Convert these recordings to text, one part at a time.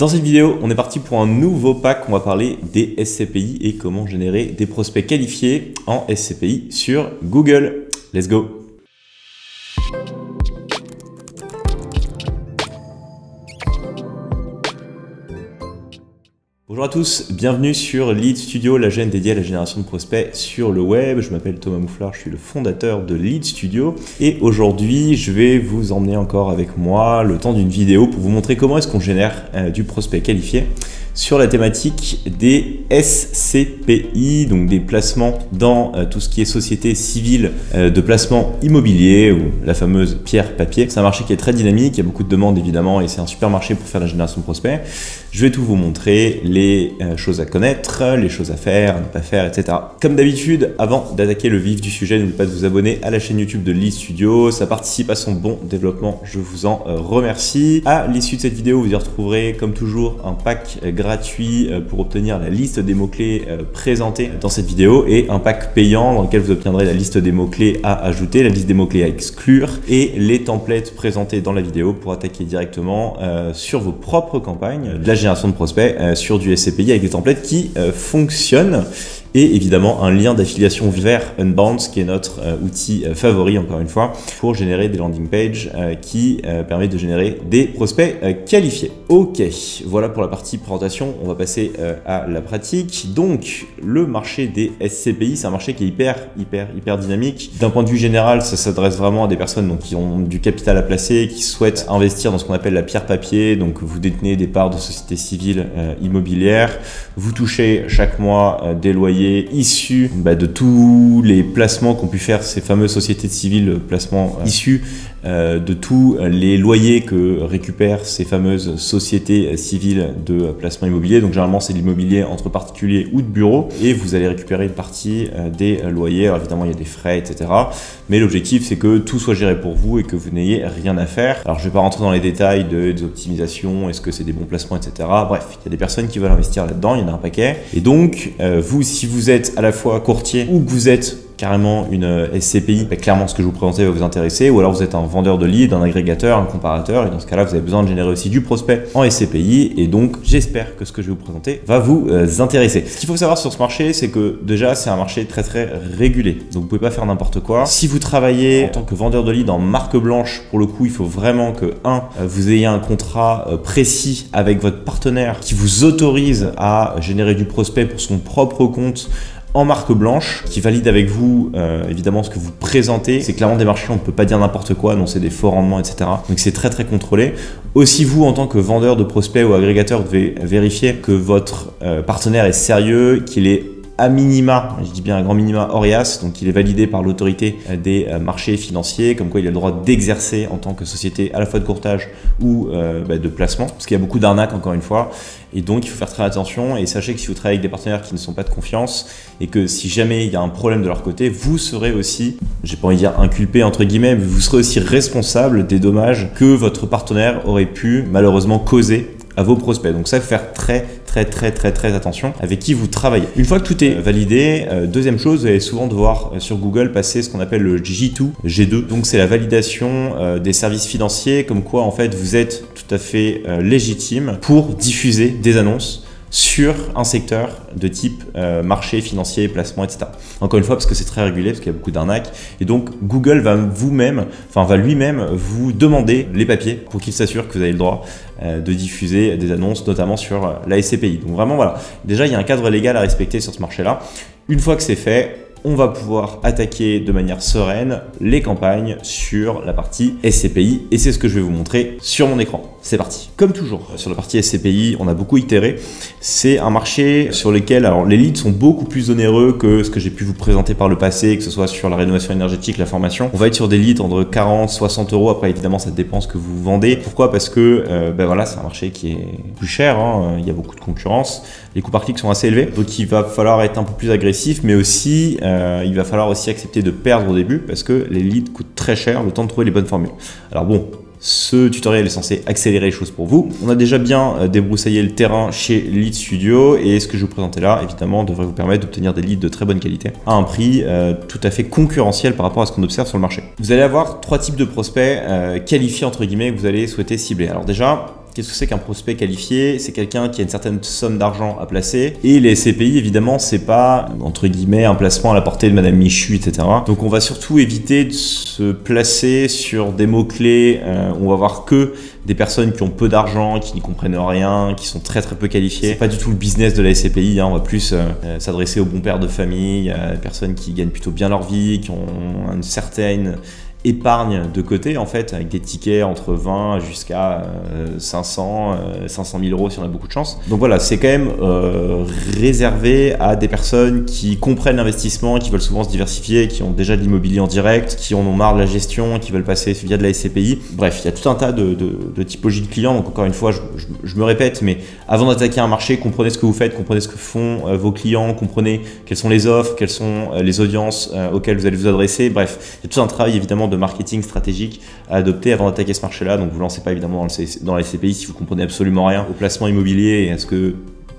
Dans cette vidéo, on est parti pour un nouveau pack. On va parler des SCPI et comment générer des prospects qualifiés en SCPI sur Google. Let's go! Bonjour à tous, bienvenue sur Lead Studio, la chaîne dédiée à la génération de prospects sur le web. Je m'appelle Thomas Mouflard, je suis le fondateur de Lead Studio et aujourd'hui je vais vous emmener encore avec moi le temps d'une vidéo pour vous montrer comment est-ce qu'on génère du prospect qualifié sur la thématique des SCPI, donc des placements dans tout ce qui est société civile de placement immobilier ou la fameuse pierre papier. C'est un marché qui est très dynamique, il y a beaucoup de demandes évidemment et c'est un super marché pour faire la génération de prospects. Je vais tout vous montrer, les choses à connaître, les choses à faire, à ne pas faire, etc. Comme d'habitude, avant d'attaquer le vif du sujet, n'oubliez pas de vous abonner à la chaîne YouTube de Lead Studio, ça participe à son bon développement, je vous en remercie. À l'issue de cette vidéo, vous y retrouverez comme toujours un pack gratuit pour obtenir la liste des mots-clés présentés dans cette vidéo et un pack payant dans lequel vous obtiendrez la liste des mots-clés à ajouter, la liste des mots-clés à exclure et les templates présentés dans la vidéo pour attaquer directement sur vos propres campagnes de la génération de prospects sur du SCPI avec des templates qui fonctionnent. Et évidemment un lien d'affiliation vers Unbounce qui est notre outil favori encore une fois pour générer des landing pages qui permet de générer des prospects qualifiés. Ok, voilà pour la partie présentation, on va passer à la pratique. Donc le marché des SCPI, c'est un marché qui est hyper dynamique. D'un point de vue général, ça s'adresse vraiment à des personnes donc, qui ont du capital à placer, qui souhaitent investir dans ce qu'on appelle la pierre papier. Donc vous détenez des parts de société civile immobilière, vous touchez chaque mois des loyers issus de tous les placements qu'ont pu faire ces fameuses sociétés civiles, placements issus de tous les loyers que récupèrent ces fameuses sociétés civiles de placement immobilier. Donc généralement c'est l'immobilier entre particuliers ou de bureaux et vous allez récupérer une partie des loyers. Alors évidemment il y a des frais, etc. Mais l'objectif c'est que tout soit géré pour vous et que vous n'ayez rien à faire. Alors je ne vais pas rentrer dans les détails des optimisations, est-ce que c'est des bons placements, etc. Bref, il y a des personnes qui veulent investir là-dedans, il y en a un paquet. Et donc vous, si vous êtes à la fois courtier ou que vous êtes carrément une SCPI, clairement ce que je vous présentais va vous intéresser, ou alors vous êtes un vendeur de leads, un agrégateur, un comparateur, et dans ce cas-là vous avez besoin de générer aussi du prospect en SCPI, et donc j'espère que ce que je vais vous présenter va vous intéresser. Ce qu'il faut savoir sur ce marché, c'est que déjà c'est un marché très régulé, donc vous pouvez pas faire n'importe quoi. Si vous travaillez en tant que vendeur de leads en marque blanche, pour le coup il faut vraiment que vous ayez un contrat précis avec votre partenaire qui vous autorise à générer du prospect pour son propre compte en marque blanche, qui valide avec vous évidemment ce que vous présentez. C'est clairement des marchés, on ne peut pas dire n'importe quoi, non c'est des faux rendements, etc. Donc c'est très contrôlé. Aussi vous, en tant que vendeur de prospects ou agrégateur, vous devez vérifier que votre partenaire est sérieux, qu'il est à minima, je dis bien un grand minima ORIAS, donc il est validé par l'autorité des marchés financiers, comme quoi il a le droit d'exercer en tant que société à la fois de courtage ou de placement, parce qu'il y a beaucoup d'arnaques encore une fois, et donc il faut faire très attention et sachez que si vous travaillez avec des partenaires qui ne sont pas de confiance et que si jamais il y a un problème de leur côté, vous serez aussi, j'ai pas envie de dire inculpé entre guillemets, mais vous serez aussi responsable des dommages que votre partenaire aurait pu malheureusement causer à vos prospects. Donc ça, il faut faire très attention avec qui vous travaillez. Une fois que tout est validé, deuxième chose, vous allez souvent devoir sur Google passer ce qu'on appelle le G2. Donc c'est la validation des services financiers, comme quoi en fait vous êtes tout à fait légitime pour diffuser des annonces sur un secteur de type marché financier, placement, etc. Encore une fois, parce que c'est très régulé, parce qu'il y a beaucoup d'arnaques. Et donc, Google va lui-même vous demander les papiers pour qu'il s'assure que vous avez le droit de diffuser des annonces, notamment sur la SCPI. Donc vraiment, voilà. Déjà, il y a un cadre légal à respecter sur ce marché-là. Une fois que c'est fait, on va pouvoir attaquer de manière sereine les campagnes sur la partie SCPI et c'est ce que je vais vous montrer sur mon écran. C'est parti. Comme toujours, sur la partie SCPI, on a beaucoup itéré. C'est un marché sur lequel alors, les leads sont beaucoup plus onéreux que ce que j'ai pu vous présenter par le passé, que ce soit sur la rénovation énergétique, la formation. On va être sur des leads entre 40 et 60 euros. Après, évidemment, ça dépend ce que vous vendez. Pourquoi? Parce que voilà, c'est un marché qui est plus cher. Il y a beaucoup de concurrence. Les coûts par clic sont assez élevés. Donc, il va falloir être un peu plus agressif, mais aussi, il va falloir aussi accepter de perdre au début parce que les leads coûtent très cher, le temps de trouver les bonnes formules. Alors bon, ce tutoriel est censé accélérer les choses pour vous. On a déjà bien débroussaillé le terrain chez Lead Studio et ce que je vous présentais là, évidemment, devrait vous permettre d'obtenir des leads de très bonne qualité à un prix tout à fait concurrentiel par rapport à ce qu'on observe sur le marché. Vous allez avoir trois types de prospects qualifiés entre guillemets que vous allez souhaiter cibler. Alors déjà, Qu'est-ce que c'est qu'un prospect qualifié? C'est quelqu'un qui a une certaine somme d'argent à placer. Et les SCPI, évidemment, c'est pas, entre guillemets, un placement à la portée de Madame Michu, etc. Donc on va surtout éviter de se placer sur des mots-clés. On va voir que des personnes qui ont peu d'argent, qui n'y comprennent rien, qui sont très très peu qualifiées. C'est pas du tout le business de la SCPI, hein. On va plus s'adresser aux bons pères de famille, à des personnes qui gagnent plutôt bien leur vie, qui ont une certaine épargne de côté en fait, avec des tickets entre 20 jusqu'à 500 000 euros si on a beaucoup de chance. Donc voilà, c'est quand même réservé à des personnes qui comprennent l'investissement, qui veulent souvent se diversifier, qui ont déjà de l'immobilier en direct, qui en ont marre de la gestion, qui veulent passer via de la SCPI. Bref, il y a tout un tas de typologies de clients. Donc encore une fois, je me répète, mais avant d'attaquer un marché, comprenez ce que vous faites, comprenez ce que font vos clients, comprenez quelles sont les offres, quelles sont les audiences auxquelles vous allez vous adresser. Bref, il y a tout un travail évidemment de marketing stratégique à adopter avant d'attaquer ce marché-là. Donc vous ne lancez pas évidemment dans les SCPI si vous comprenez absolument rien au placement immobilier et à ce que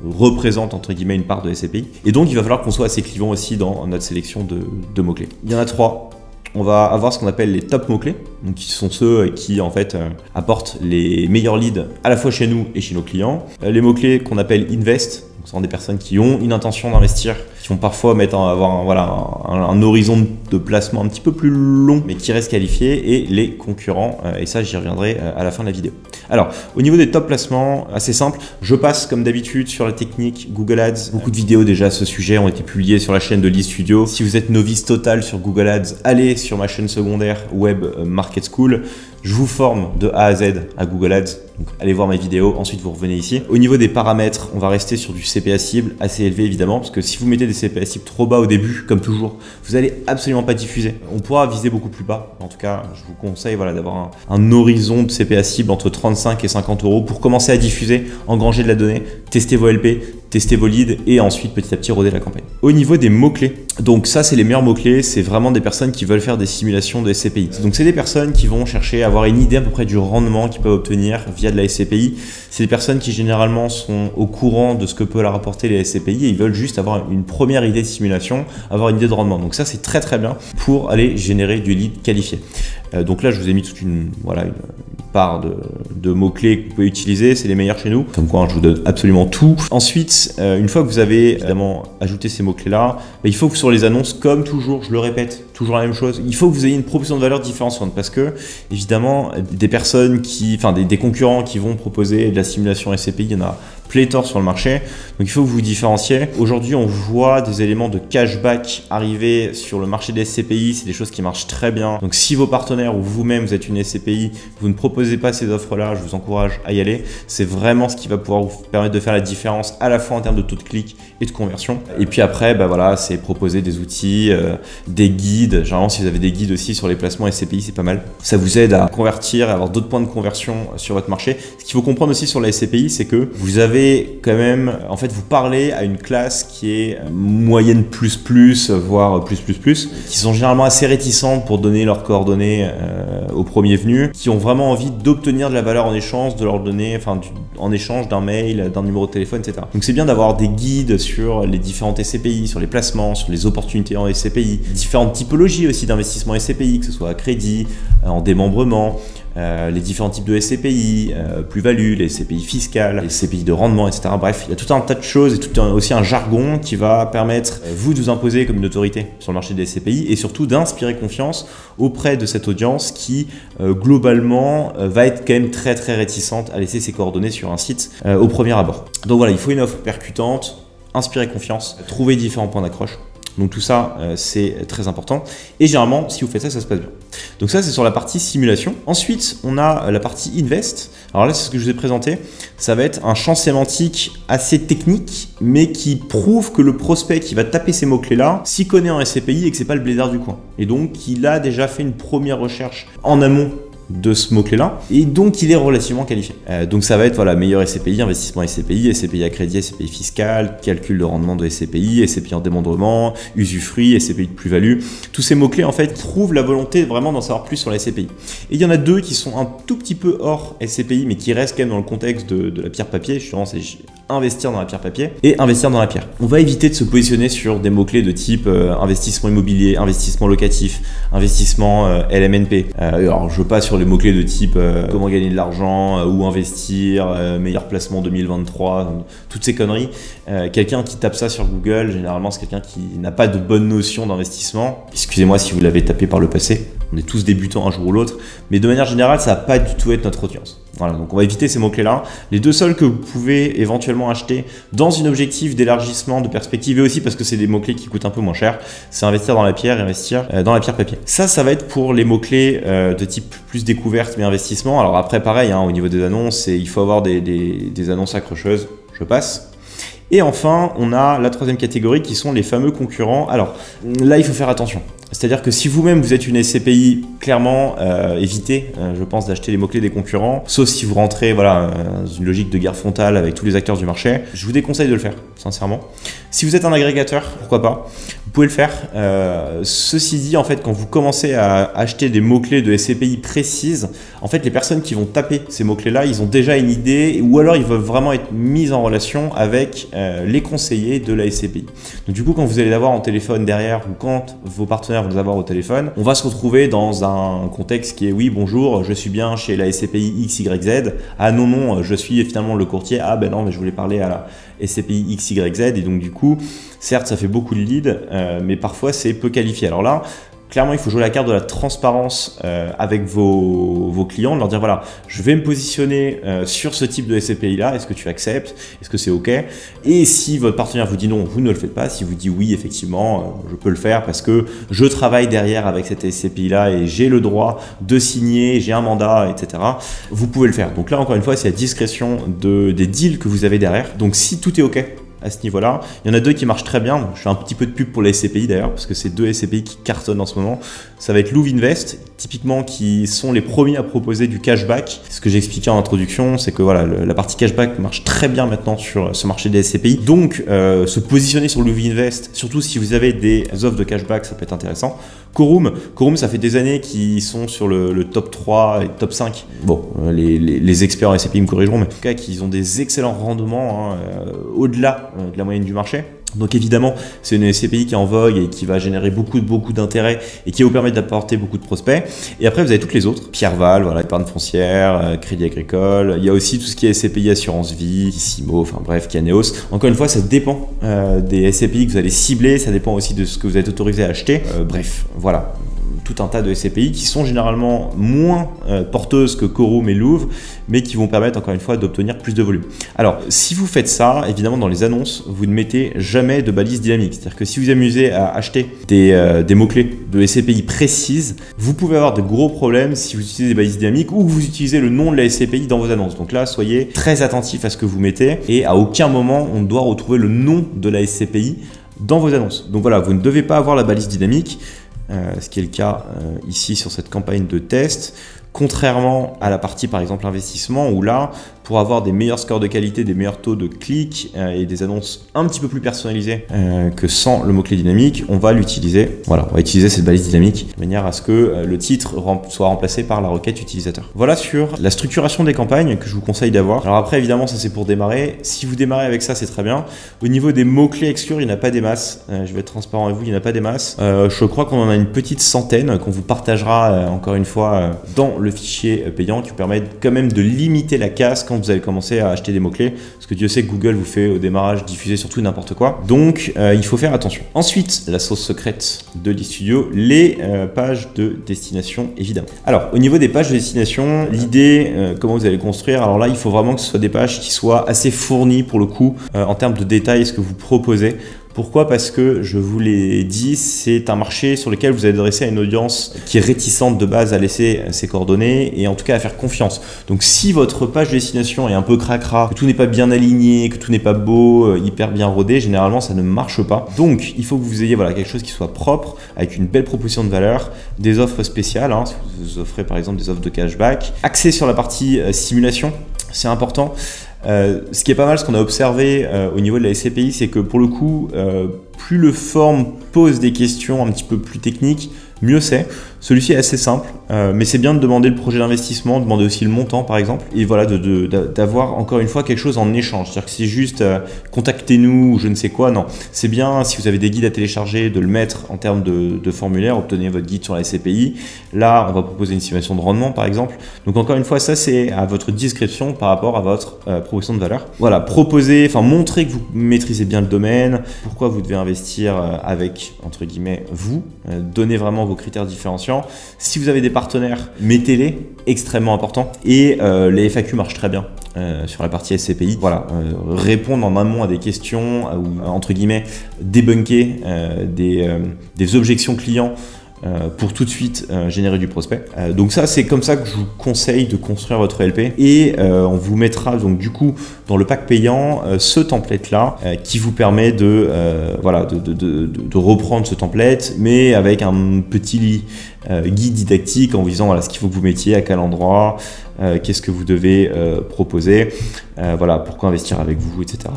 représente entre guillemets une part de SCPI. Et donc il va falloir qu'on soit assez clivant aussi dans notre sélection de mots-clés. Il y en a 3. On va avoir ce qu'on appelle les top mots-clés, donc qui sont ceux qui en fait apportent les meilleurs leads à la fois chez nous et chez nos clients. Les mots-clés qu'on appelle invest, ce sont des personnes qui ont une intention d'investir, qui vont parfois avoir un horizon de placement un petit peu plus long, mais qui restent qualifiés, et les concurrents, et ça j'y reviendrai à la fin de la vidéo. Alors, au niveau des top placements, assez simple, je passe comme d'habitude sur la technique Google Ads. Beaucoup de vidéos déjà à ce sujet ont été publiées sur la chaîne de Lead Studio. Si vous êtes novice total sur Google Ads, allez sur ma chaîne secondaire Web Market School. Je vous forme de A à Z à Google Ads, donc allez voir mes vidéos, ensuite vous revenez ici. Au niveau des paramètres, on va rester sur du CPA cible assez élevé évidemment, parce que si vous mettez des CPA cibles trop bas au début, comme toujours, vous allez absolument pas diffuser. On pourra viser beaucoup plus bas, en tout cas je vous conseille d'avoir un horizon de CPA cible entre 35 et 50 euros pour commencer à diffuser, engranger de la donnée, tester vos LP, tester vos leads et ensuite petit à petit roder la campagne. Au niveau des mots-clés, donc ça c'est les meilleurs mots-clés, c'est vraiment des personnes qui veulent faire des simulations de SCPI. Donc c'est des personnes qui vont chercher à avoir une idée à peu près du rendement qu'ils peuvent obtenir via de la SCPI. C'est des personnes qui généralement sont au courant de ce que peut leur apporter les SCPI et ils veulent juste avoir une première idée de simulation, avoir une idée de rendement. Donc ça c'est très très bien pour aller générer du lead qualifié. Donc là je vous ai mis toute une part de mots-clés que vous pouvez utiliser, c'est les meilleurs chez nous. Comme quoi, je vous donne absolument tout. Ensuite, une fois que vous avez évidemment ajouté ces mots-clés-là, il faut que sur les annonces, comme toujours, je le répète, toujours la même chose, il faut que vous ayez une proposition de valeur différenciante parce que, évidemment, des personnes des concurrents qui vont proposer de la simulation SCPI, il y en a pléthore sur le marché, donc il faut que vous vous différenciez. Aujourd'hui, on voit des éléments de cashback arriver sur le marché des SCPI, c'est des choses qui marchent très bien. Donc si vos partenaires ou vous-même, vous êtes une SCPI, vous ne proposez pas ces offres-là, je vous encourage à y aller. C'est vraiment ce qui va pouvoir vous permettre de faire la différence à la fois en termes de taux de clic et de conversion. Et puis après, c'est proposer des outils, des guides. Généralement, si vous avez des guides aussi sur les placements SCPI, c'est pas mal. Ça vous aide à convertir et à avoir d'autres points de conversion sur votre marché. Ce qu'il faut comprendre aussi sur la SCPI, c'est que vous avez quand même, en fait, vous parlez à une classe qui est moyenne voire plus, qui sont généralement assez réticentes pour donner leurs coordonnées aux premiers venus, qui ont vraiment envie d'obtenir de la valeur en échange, de leur donner, en échange d'un mail, d'un numéro de téléphone, etc. Donc c'est bien d'avoir des guides sur les différentes SCPI, sur les placements, sur les opportunités en SCPI, différentes typologies aussi d'investissement SCPI, que ce soit à crédit, en démembrement, les différents types de SCPI, plus-value, les SCPI fiscales, les SCPI de rendement, etc. Bref, il y a tout un tas de choses et aussi un jargon qui va permettre vous de vous imposer comme une autorité sur le marché des SCPI et surtout d'inspirer confiance auprès de cette audience qui globalement va être quand même très très réticente à laisser ses coordonnées sur un site au premier abord. Donc voilà, il faut une offre percutante, inspirer confiance, trouver différents points d'accroche. Donc tout ça, c'est très important. Et généralement, si vous faites ça, ça se passe bien. Donc ça, c'est sur la partie simulation. Ensuite, on a la partie invest. Alors là, c'est ce que je vous ai présenté. Ça va être un champ sémantique assez technique, mais qui prouve que le prospect qui va taper ces mots-clés-là s'y connaît en SCPI et que c'est pas le blédard du coin. Et donc, il a déjà fait une première recherche en amont de ce mot-clé-là, et donc il est relativement qualifié. Donc ça va être meilleur SCPI, investissement SCPI, SCPI à crédit, SCPI fiscal, calcul de rendement de SCPI, SCPI en démembrement, usufruit, SCPI de plus-value. Tous ces mots-clés en fait prouvent la volonté vraiment d'en savoir plus sur la SCPI. Et il y en a deux qui sont un tout petit peu hors SCPI, mais qui restent quand même dans le contexte de la pierre papier. Justement, c'est investir dans la pierre papier et investir dans la pierre. On va éviter de se positionner sur des mots-clés de type investissement immobilier, investissement locatif, investissement LMNP. Alors je veux pas sur les mots-clés de type comment gagner de l'argent, où investir, meilleur placement 2023, toutes ces conneries. Quelqu'un qui tape ça sur Google, généralement c'est quelqu'un qui n'a pas de bonne notion d'investissement. Excusez-moi si vous l'avez tapé par le passé, on est tous débutants un jour ou l'autre, mais de manière générale ça va pas du tout être notre audience. Voilà, donc on va éviter ces mots-clés-là. Les deux seuls que vous pouvez éventuellement acheter dans une objectif d'élargissement de perspective, et aussi parce que c'est des mots-clés qui coûtent un peu moins cher, c'est investir dans la pierre et investir dans la pierre papier. Ça va être pour les mots-clés de type plus découverte mais investissement. Alors après pareil, hein, au niveau des annonces, il faut avoir des annonces accrocheuses, je passe. Et enfin, on a la troisième catégorie qui sont les fameux concurrents. Alors là, il faut faire attention. C'est-à-dire que si vous-même vous êtes une SCPI, clairement, évitez, je pense, d'acheter les mots-clés des concurrents, sauf si vous rentrez voilà, dans une logique de guerre frontale avec tous les acteurs du marché. Je vous déconseille de le faire, sincèrement. Si vous êtes un agrégateur, pourquoi pas, vous pouvez le faire. Ceci dit, en fait, quand vous commencez à acheter des mots-clés de SCPI précises, en fait, les personnes qui vont taper ces mots-clés-là, ils ont déjà une idée, ou alors ils veulent vraiment être mis en relation avec les conseillers de la SCPI. Donc du coup, quand vous allez l'avoir en téléphone derrière, ou quand vos partenaires vont les avoir au téléphone, on va se retrouver dans un contexte qui est oui, bonjour, je suis bien chez la SCPI XYZ. Ah non, je suis finalement le courtier. Ah ben non, mais je voulais parler à la SCPI XYZ. Et donc du coup, certes, ça fait beaucoup de leads, mais parfois c'est peu qualifié. Alors là, clairement, il faut jouer la carte de la transparence avec vos clients, leur dire voilà, je vais me positionner sur ce type de SCPI là, est-ce que tu acceptes, est-ce que c'est OK? Et si votre partenaire vous dit non, vous ne le faites pas. Si vous dit oui, effectivement, je peux le faire parce que je travaille derrière avec cette SCPI là et j'ai le droit de signer, j'ai un mandat, etc. Vous pouvez le faire. Donc là, encore une fois, c'est la discrétion des deals que vous avez derrière. Donc si tout est OK à ce niveau-là. Il y en a deux qui marchent très bien. Je fais un petit peu de pub pour les SCPI d'ailleurs, parce que c'est deux SCPI qui cartonnent en ce moment. Ça va être Louvinvest, typiquement qui sont les premiers à proposer du cashback. Ce que j'expliquais en introduction, c'est que voilà, la partie cashback marche très bien maintenant sur ce marché des SCPI. Donc, se positionner sur Louvinvest, surtout si vous avez des offres de cashback, ça peut être intéressant. Quorum, ça fait des années qu'ils sont sur le top 3 et top 5. Bon, les experts en SCPI me corrigeront, mais en tout cas, qu'ils ont des excellents rendements au-delà de la moyenne du marché. Donc évidemment, c'est une SCPI qui est en vogue et qui va générer beaucoup d'intérêt et qui va vous permettre d'apporter beaucoup de prospects. Et après, vous avez toutes les autres. Pierreval, voilà, épargne foncière, crédit agricole. Il y a aussi tout ce qui est SCPI assurance vie, Simo, enfin bref, Kianeos. Encore une fois, ça dépend des SCPI que vous allez cibler. Ça dépend aussi de ce que vous êtes autorisé à acheter. Bref, voilà. Tout un tas de SCPI qui sont généralement moins porteuses que Quorum et Louv, mais qui vont permettre encore une fois d'obtenir plus de volume. Alors, si vous faites ça, évidemment dans les annonces, vous ne mettez jamais de balises dynamiques. C'est-à-dire que si vous amusez à acheter des mots-clés de SCPI précises, vous pouvez avoir de gros problèmes si vous utilisez des balises dynamiques ou que vous utilisez le nom de la SCPI dans vos annonces. Donc là, soyez très attentifs à ce que vous mettez et à aucun moment on doit retrouver le nom de la SCPI dans vos annonces. Donc voilà, vous ne devez pas avoir la balise dynamique. Ce qui est le cas ici sur cette campagne de test, contrairement à la partie par exemple investissement où là, pour avoir des meilleurs scores de qualité, des meilleurs taux de clics et des annonces un petit peu plus personnalisées que sans le mot-clé dynamique, on va l'utiliser. Voilà, on va utiliser cette balise dynamique de manière à ce que le titre soit remplacé par la requête utilisateur. Voilà sur la structuration des campagnes que je vous conseille d'avoir. Alors après, évidemment, ça c'est pour démarrer. Si vous démarrez avec ça, c'est très bien. Au niveau des mots-clés exclure, il n'y en a pas des masses. Je vais être transparent avec vous, il n'y en a pas des masses. Je crois qu'on en a une petite centaine qu'on vous partagera encore une fois dans le fichier payant qui vous permet quand même de limiter la casse quand vous allez commencer à acheter des mots-clés, parce que Dieu sait que Google vous fait au démarrage diffuser surtout n'importe quoi. Donc il faut faire attention. Ensuite, la sauce secrète de Lead Studio, les pages de destination évidemment. Alors au niveau des pages de destination, l'idée, comment vous allez construire, alors là il faut vraiment que ce soit des pages qui soient assez fournies pour le coup en termes de détails, ce que vous proposez. Pourquoi? Parce que, je vous l'ai dit, c'est un marché sur lequel vous allez adresser à une audience qui est réticente de base à laisser ses coordonnées et en tout cas à faire confiance. Donc si votre page de destination est un peu cracra, que tout n'est pas bien aligné, que tout n'est pas beau, hyper bien rodé, généralement ça ne marche pas. Donc il faut que vous ayez voilà, quelque chose qui soit propre, avec une belle proposition de valeur, des offres spéciales, hein, si vous offrez par exemple des offres de cashback, axé sur la partie simulation, c'est important. Ce qui est pas mal, ce qu'on a observé au niveau de la SCPI, c'est que pour le coup, plus le form pose des questions un petit peu plus techniques, mieux c'est. Celui-ci est assez simple, mais c'est bien de demander le projet d'investissement, demander aussi le montant par exemple, et voilà, d'avoir encore une fois quelque chose en échange. C'est-à-dire que c'est juste contactez-nous ou je ne sais quoi, non. C'est bien si vous avez des guides à télécharger, de le mettre en termes de formulaire, obtenez votre guide sur la SCPI. Là, on va proposer une estimation de rendement par exemple. Donc encore une fois, ça c'est à votre description par rapport à votre proposition de valeur. Voilà, proposer, enfin montrer que vous maîtrisez bien le domaine, pourquoi vous devez investir avec, entre guillemets, vous, donnez vraiment vos critères différenciants. Si vous avez des partenaires, mettez-les, extrêmement important. Et les FAQ marchent très bien sur la partie SCPI. Voilà, répondre en amont à des questions ou, entre guillemets, débunker des objections clients pour tout de suite générer du prospect. Donc ça, c'est comme ça que je vous conseille de construire votre LP. Et on vous mettra donc du coup dans le pack payant ce template-là qui vous permet de reprendre ce template, mais avec un petit guide didactique en vous disant voilà ce qu'il faut que vous mettiez, à quel endroit, qu'est-ce que vous devez proposer, voilà, pourquoi investir avec vous, etc.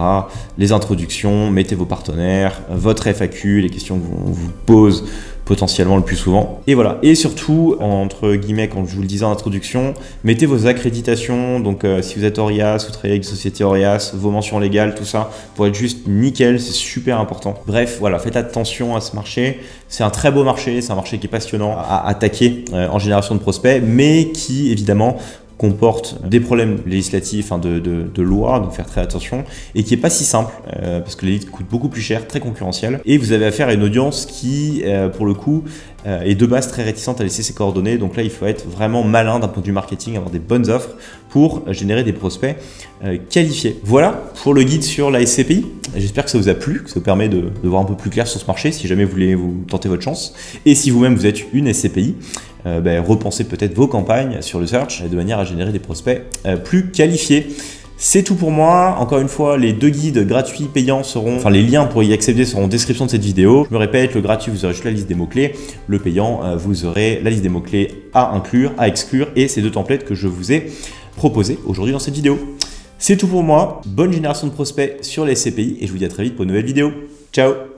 Les introductions, mettez vos partenaires, votre FAQ, les questions qu'on vous pose potentiellement le plus souvent. Et voilà. Et surtout, entre guillemets, quand je vous le disais en introduction, mettez vos accréditations. Donc, si vous êtes ORIAS, vous travaillez avec une société ORIAS, vos mentions légales, tout ça, pour être juste nickel, c'est super important. Bref, voilà, faites attention à ce marché. C'est un très beau marché, c'est un marché qui est passionnant à attaquer en génération de prospects, mais qui, évidemment, comporte des problèmes législatifs, de loi, donc faire très attention, et qui n'est pas si simple, parce que les leads coûtent beaucoup plus cher, très concurrentiel, et vous avez affaire à une audience qui, pour le coup, est de base très réticente à laisser ses coordonnées. Donc là, il faut être vraiment malin d'un point de vue marketing, avoir des bonnes offres pour générer des prospects qualifiés. Voilà pour le guide sur la SCPI. J'espère que ça vous a plu, que ça vous permet de voir un peu plus clair sur ce marché si jamais vous voulez vous tenter votre chance. Et si vous-même vous êtes une SCPI, repensez peut-être vos campagnes sur le search de manière à générer des prospects plus qualifiés. C'est tout pour moi. Encore une fois, les deux guides gratuits payants seront, les liens pour y accéder seront en description de cette vidéo. Je me répète, le gratuit, vous aurez juste la liste des mots-clés. Le payant, vous aurez la liste des mots-clés à inclure, à exclure et ces deux templates que je vous ai proposés aujourd'hui dans cette vidéo. C'est tout pour moi. Bonne génération de prospects sur les SCPI et je vous dis à très vite pour une nouvelle vidéo. Ciao!